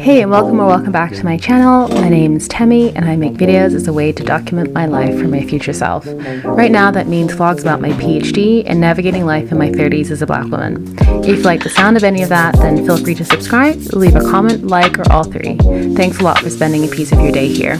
Hey, and welcome back to my channel. My name is Temi and I make videos as a way to document my life for my future self. Right now that means vlogs about my PhD and navigating life in my 30s as a black woman. If you like the sound of any of that, then feel free to subscribe, leave a comment, like, or all three. Thanks a lot for spending a piece of your day here.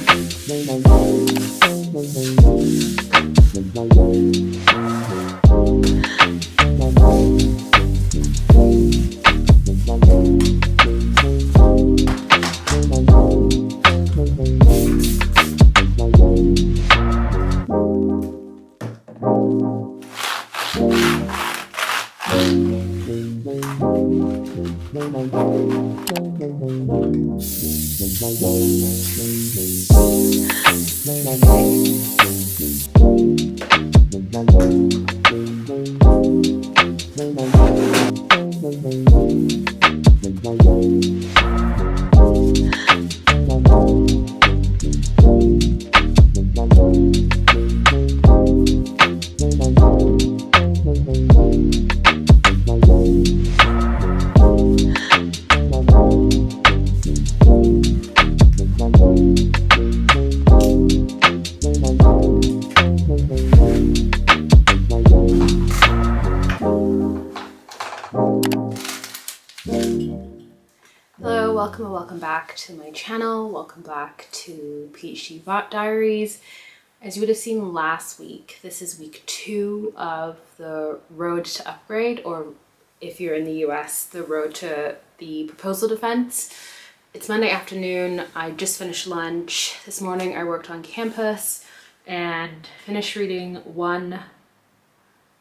Hello, welcome back to my channel. Welcome back to PhD Diaries. As you would have seen last week, this is week 2 of the road to upgrade, or if you're in the US, the road to the proposal defense. It's Monday afternoon. I just finished lunch. This morning I worked on campus and finished reading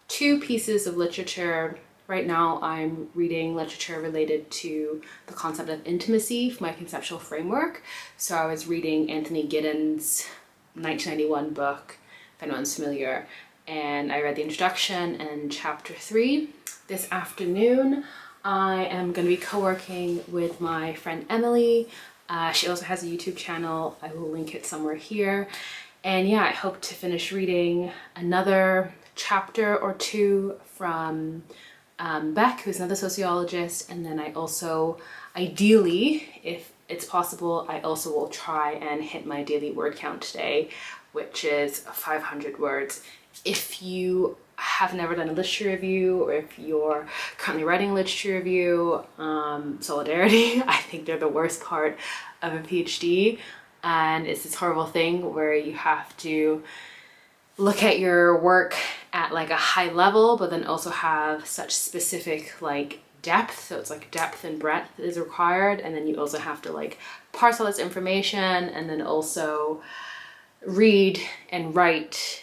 two pieces of literature. Right now I'm reading literature related to the concept of intimacy for my conceptual framework. So I was reading Anthony Giddens' 1991 book, if anyone's familiar, and I read the introduction and chapter 3. This afternoon I am going to be co-working with my friend Emily. She also has a YouTube channel. I will link it somewhere here. And yeah, I hope to finish reading another chapter or two from Beck, who's another sociologist, and then I also, ideally, if it's possible, I also will try and hit my daily word count today, which is 500 words. If you have never done a literature review, or if you're currently writing a literature review, solidarity. I think they're the worst part of a PhD, and it's this horrible thing where you have to look at your work at like a high level, but then also have such specific like depth. So it's like depth and breadth is required. And then you also have to like parse all this information and then also read and write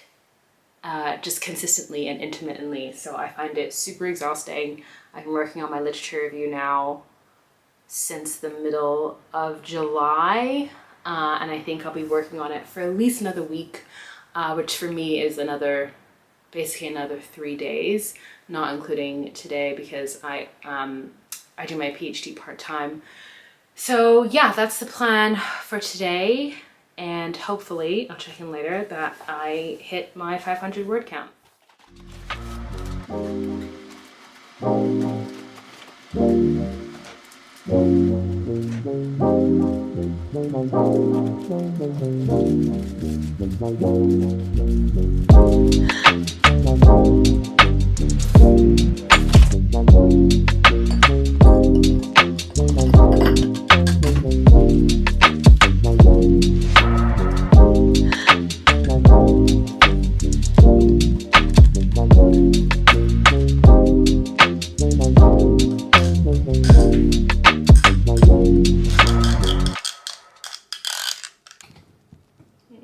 just consistently and intermittently. So I find it super exhausting. I've been working on my literature review now since the middle of July. And I think I'll be working on it for at least another week. Which for me is basically another 3 days, not including today because I do my PhD part-time. So yeah, that's the plan for today, and hopefully, I'll check in later, that I hit my 500 word count.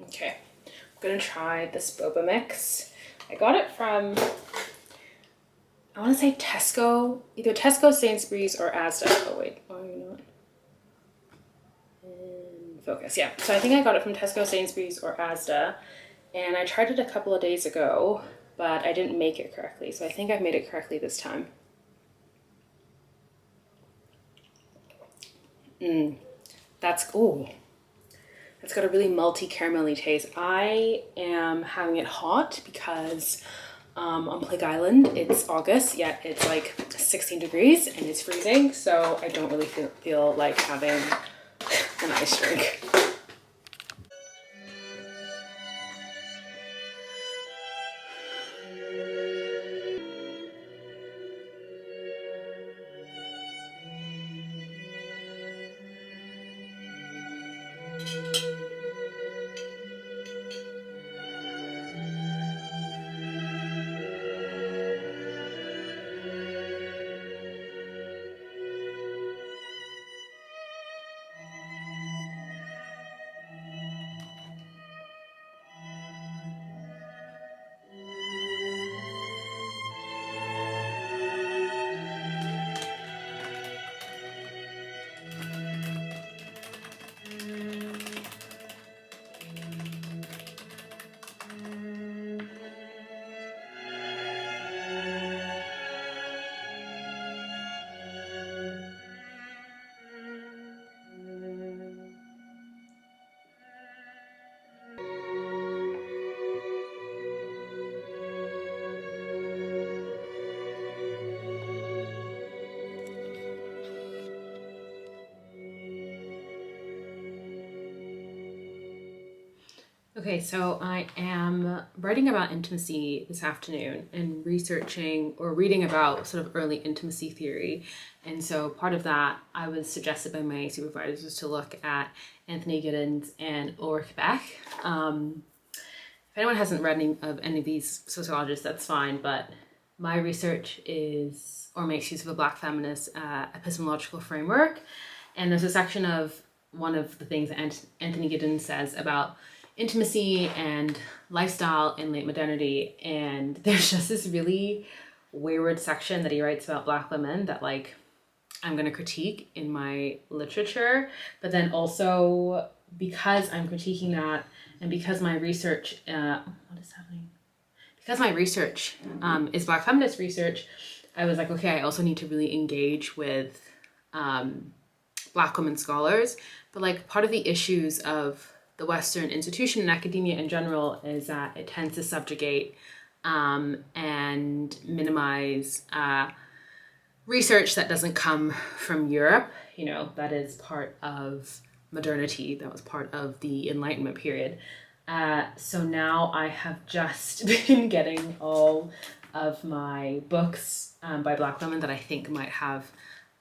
Okay, I'm gonna try this boba mix. I got it from, I want to say Tesco, either Tesco, Sainsbury's, or Asda. Oh wait, oh you know what? Focus, yeah. So I think I got it from Tesco, Sainsbury's, or Asda, and I tried it a couple of days ago, but I didn't make it correctly. So I think I've made it correctly this time. That's, ooh. It's got a really malty caramelly taste. I am having it hot because on Plague Island it's August, yet it's like 16 degrees and it's freezing, so I don't really feel like having an ice drink. Okay, so I am writing about intimacy this afternoon and researching or reading about sort of early intimacy theory. And so part of that I was suggested by my supervisors was to look at Anthony Giddens and Ulrich Beck. If anyone hasn't read any of these sociologists, that's fine, but my research makes use of a Black feminist epistemological framework. And there's a section of one of the things that Anthony Giddens says about intimacy and lifestyle in late modernity, and there's just this really wayward section that he writes about Black women that like I'm going to critique in my literature, but then also because I'm critiquing that and because my research because my research is Black feminist research, I was like, okay, I also need to really engage with Black women scholars. But like part of the issues of the Western institution and academia in general is that it tends to subjugate and minimize research that doesn't come from Europe. You know, that is part of modernity. That was part of the Enlightenment period. So now I have just been getting all of my books by Black women that I think might have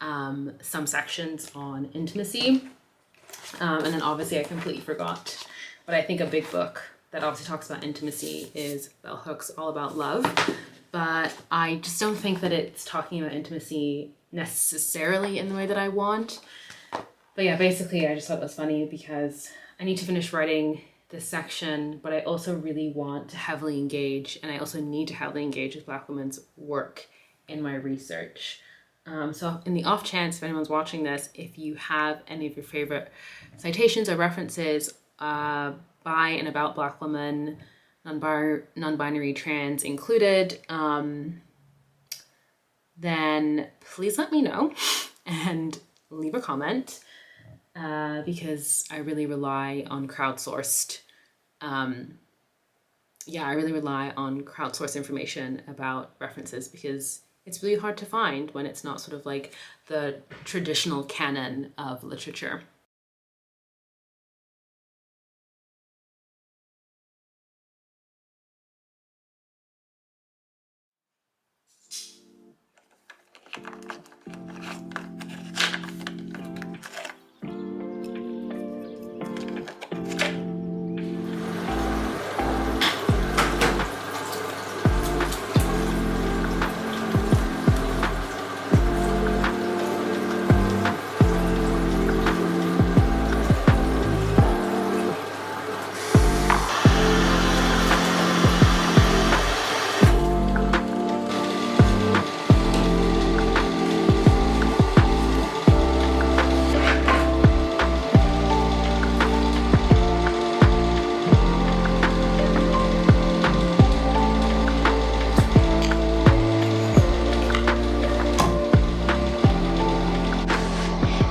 some sections on intimacy. And then obviously I completely forgot, but I think a big book that obviously talks about intimacy is Bell Hook's All About Love, but I just don't think that it's talking about intimacy necessarily in the way that I want. But yeah, basically I just thought it was funny because I need to finish writing this section, but I also really want to heavily engage, and I also need to heavily engage with Black women's work in my research. So in the off chance, if anyone's watching this, if you have any of your favorite citations or references by and about Black women, non-binary, trans included, then please let me know and leave a comment because I really rely on crowdsourced information about references because it's really hard to find when it's not sort of like the traditional canon of literature.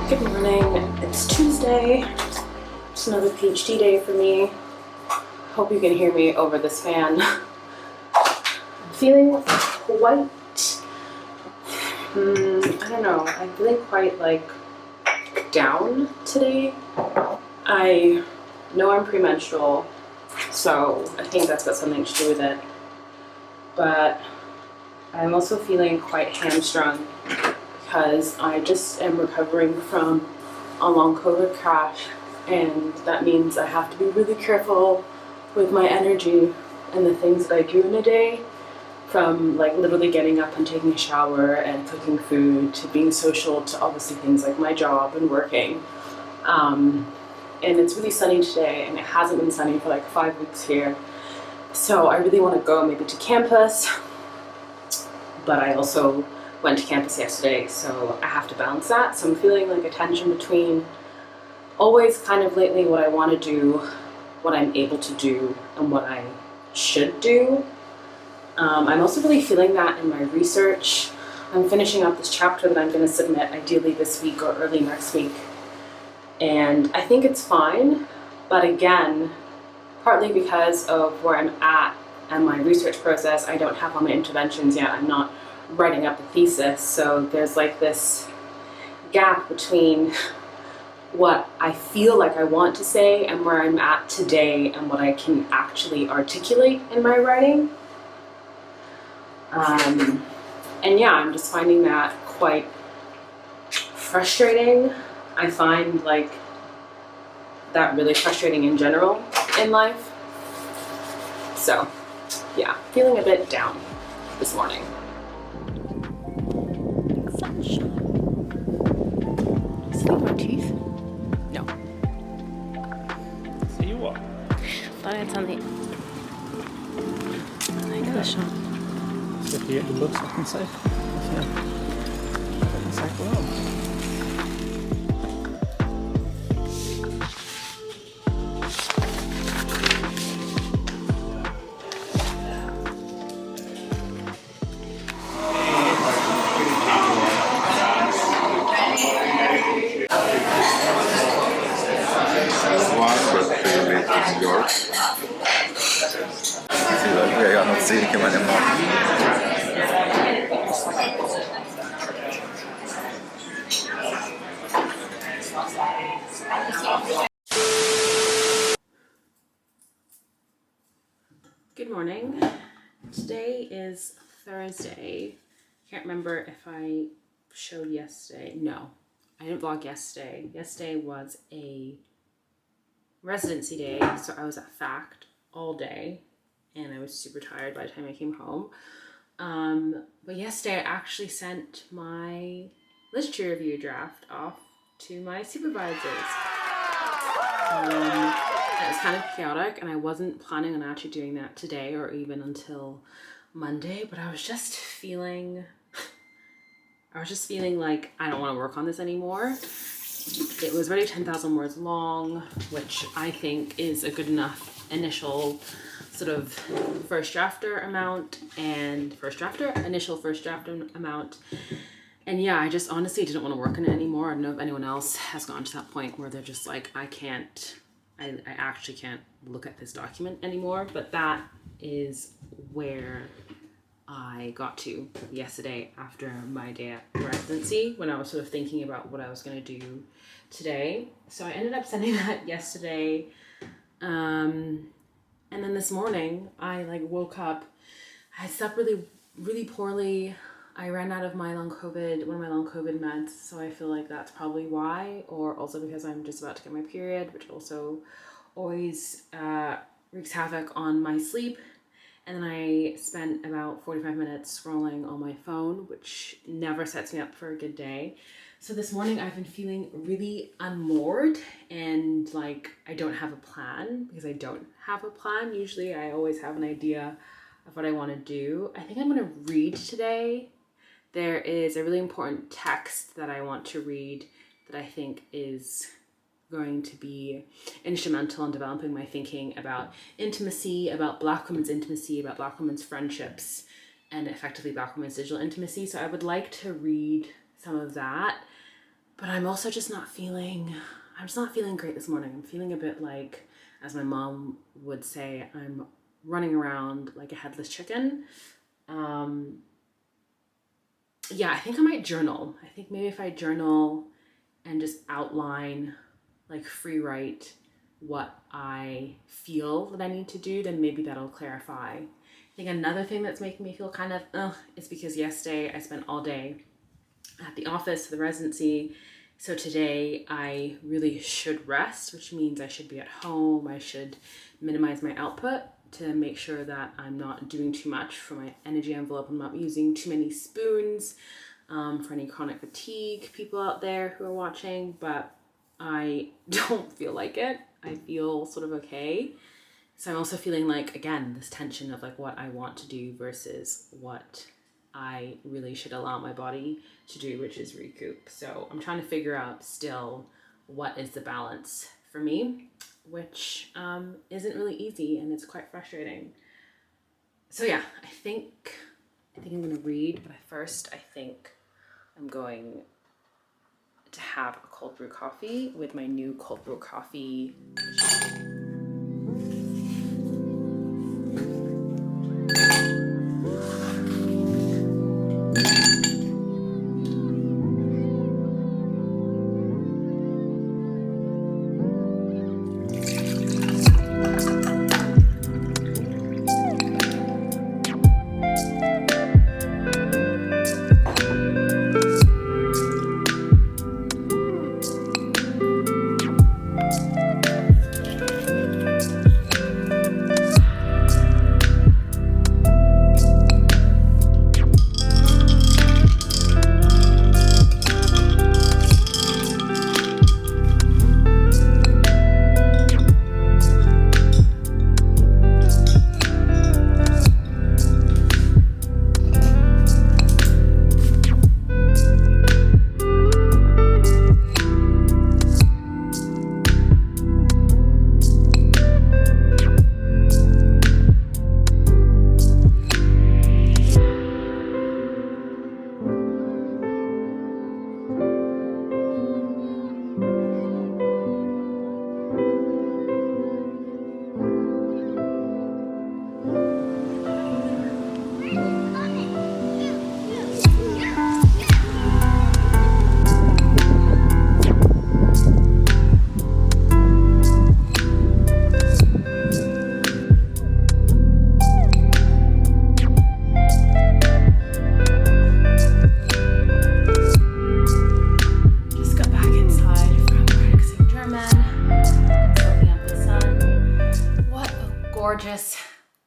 Good morning, it's Tuesday, it's another PhD day for me. Hope you can hear me over this fan. I'm feeling quite, I don't know, I'm feeling quite like down today. I know I'm premenstrual, so I think that's got something to do with it. But I'm also feeling quite hamstrung because I just am recovering from a long COVID crash, and that means I have to be really careful with my energy and the things that I do in a day, from like literally getting up and taking a shower and cooking food to being social to obviously things like my job and working. And it's really sunny today, and it hasn't been sunny for like 5 weeks here. So I really want to go maybe to campus, but I also went to campus yesterday, so I have to balance that. So I'm feeling like a tension between always kind of lately what I want to do, what I'm able to do, and what I should do. I'm also really feeling that in my research. I'm finishing up this chapter that I'm going to submit ideally this week or early next week. And I think it's fine, but again, partly because of where I'm at and my research process, I don't have all my interventions yet. I'm not writing up a thesis, so there's like this gap between what I feel like I want to say and where I'm at today and what I can actually articulate in my writing. And yeah, I'm just finding that quite frustrating. I find like that really frustrating in general in life. So yeah, feeling a bit down this morning. Sunshine. See my teeth? No. See what? But it's on the shot. So if you get the books, I can say. Yeah. I can say well. Jag har något cirkel med den här. Good morning. Today is Thursday. Can't remember if I showed yesterday. No, I didn't vlog yesterday. Yesterday was a residency day, so I was at FACT all day and I was super tired by the time I came home. But yesterday I actually sent my literature review draft off to my supervisors. It was kind of chaotic, and I wasn't planning on actually doing that today or even until Monday, but I was just feeling like I don't want to work on this anymore. It was already 10,000 words long, which I think is a good enough initial sort of initial first draft amount. And yeah, I just honestly didn't want to work on it anymore. I don't know if anyone else has gotten to that point where they're just like, I actually can't look at this document anymore. But that is where I got to yesterday after my day at residency, when I was sort of thinking about what I was going to do today. So I ended up sending that yesterday. And then this morning I woke up, I slept really, really poorly. I ran out of one of my long COVID meds, so I feel like that's probably why, or also because I'm just about to get my period, which also always wreaks havoc on my sleep. And then I spent about 45 minutes scrolling on my phone, which never sets me up for a good day. So this morning I've been feeling really unmoored and like I don't have a plan, because I don't have a plan. Usually I always have an idea of what I want to do. I think I'm going to read today. There is a really important text that I want to read that I think is going to be instrumental in developing my thinking about intimacy, about Black women's intimacy, about Black women's friendships, and effectively Black women's digital intimacy. So I would like to read some of that, but I'm also just not feeling great this morning. I'm feeling a bit like, as my mom would say, I'm running around like a headless chicken. Yeah, I think I might journal. I think maybe if I journal and just outline like free write what I feel that I need to do, then maybe that'll clarify. I think another thing that's making me feel kind of is because yesterday I spent all day at the office for the residency. So today I really should rest, which means I should be at home. I should minimize my output to make sure that I'm not doing too much for my energy envelope. I'm not using too many spoons for any chronic fatigue people out there who are watching, but I don't feel like it. I feel sort of okay. So I'm also feeling like, again, this tension of like what I want to do versus what I really should allow my body to do, which is recoup. So I'm trying to figure out still what is the balance for me, which isn't really easy, and it's quite frustrating. So yeah, I think I'm gonna read, but first I think I'm going to have a cold brew coffee with my new cold brew coffee.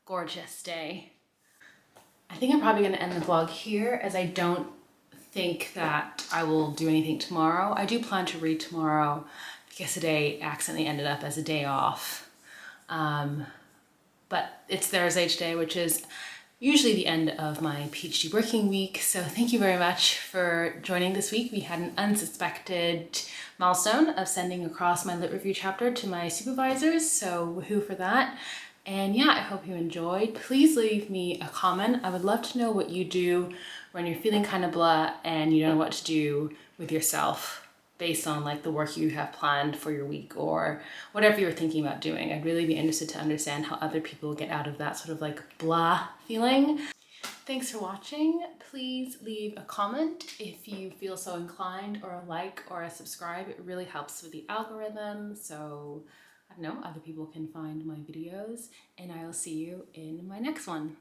Gorgeous day. I think I'm probably going to end the vlog here, as I don't think that I will do anything tomorrow. I do plan to read tomorrow because today accidentally ended up as a day off. But it's Thursday today, which is usually the end of my PhD working week. So thank you very much for joining this week. We had an unsuspected milestone of sending across my lit review chapter to my supervisors. So woohoo for that. And yeah, I hope you enjoyed. Please leave me a comment. I would love to know what you do when you're feeling kind of blah and you don't know what to do with yourself based on like the work you have planned for your week or whatever you're thinking about doing. I'd really be interested to understand how other people get out of that sort of like blah feeling. Thanks for watching. Please leave a comment if you feel so inclined, or a like or a subscribe. It really helps with the algorithm. So I don't know, other people can find my videos, and I will see you in my next one.